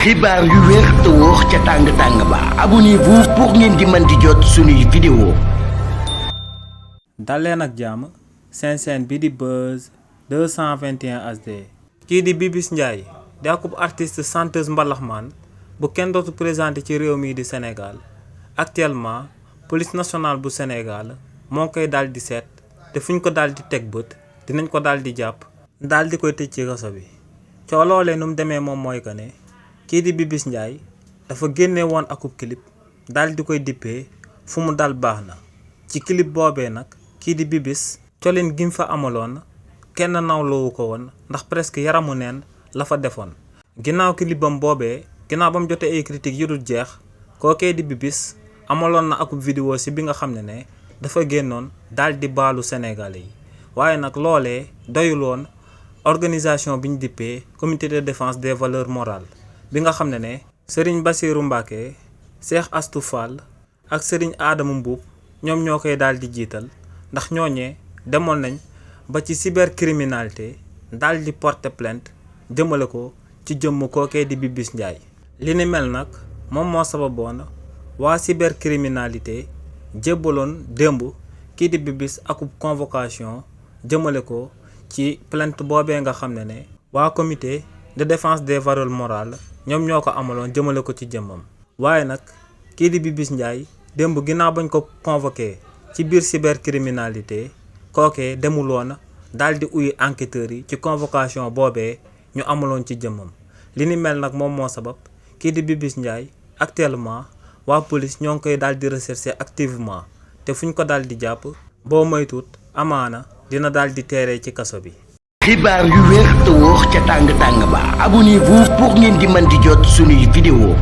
xibaar yu wér te wóor ca tàng ba abonnez-vous pour ngeen di mën di jot suñuy vidéo. daleen ak jàmm seen chaîne bi di Buzz 221 HD. kii di Bibis Ndiaye di akub artiste chanteuse mbalaxmaan bu kenn dootu présenté ci réew mi di Sénégal actuellement police nationale bu Sénégal moo koy daal di seet te fuñ ko daal di teg bët dinañ ko daal di jàpp daal di koy tëj ci kaso bi. coo loolee nu mu demee moom mooy que ne kii di Bibis Ndiaye dafa génne woon akub clip daal di koy dippee fu mu dal baax na ci clip boobee nag kii di Bibis colin gi mu fa amaloon kenn nawloowu ko woon ndax presque yaramu neen la fa defoon. ginnaaw clipam boobee ginnaaw ba mu jotee ay critiques yu dul jeex kookee di Bibis amaloon na akub vidéo si bi nga xam ne dafa génnoon daal di baalu Sénégalais yi waaye nag loolee doyul woon organisation bi ñu dippee comité de défense des valeurs morales bi nga xam ne Serigne Bassirou Mbacké Cheikh Astou Fall ak Serigne Adama Mboup ñoom ñoo koy daal di jiital ndax ñooñee demoon nañ ba ci cybercriminalité daal di porter plainte jëmale ko ci jëmm kookee di Bibis Ndiaye. li ni mel nag moom moo sababoon waa cybercriminalité jébbaloon démb kii di Bibis akub convocation jëmale ko ci plainte boobee nga xam ne waa comité de défense des valeurs morales ñoom ñoo ko amaloon jëmale ko ci jëmmam. waaye nag kii di Bibis Ndiaye démb ginnaaw bañ ko convoqué ci biir cybercriminalité kookee demuloon daal di uyu enquêteurs yi ci convocation boobee ñu amaloon ci jëmmam. li ni mel nag moom moo sabab kii di Bibis Ndiaye actuellement waa police ñoo ngi koy daal di rechercher activement te fuñ ko daal di jàpp boo moytuut amaana dina daal di teeree ci kaso bi. xibaar yu wér te wóor ca tàng ba abonnez-vous pour ngeen di mën di jot suñuy vidéo.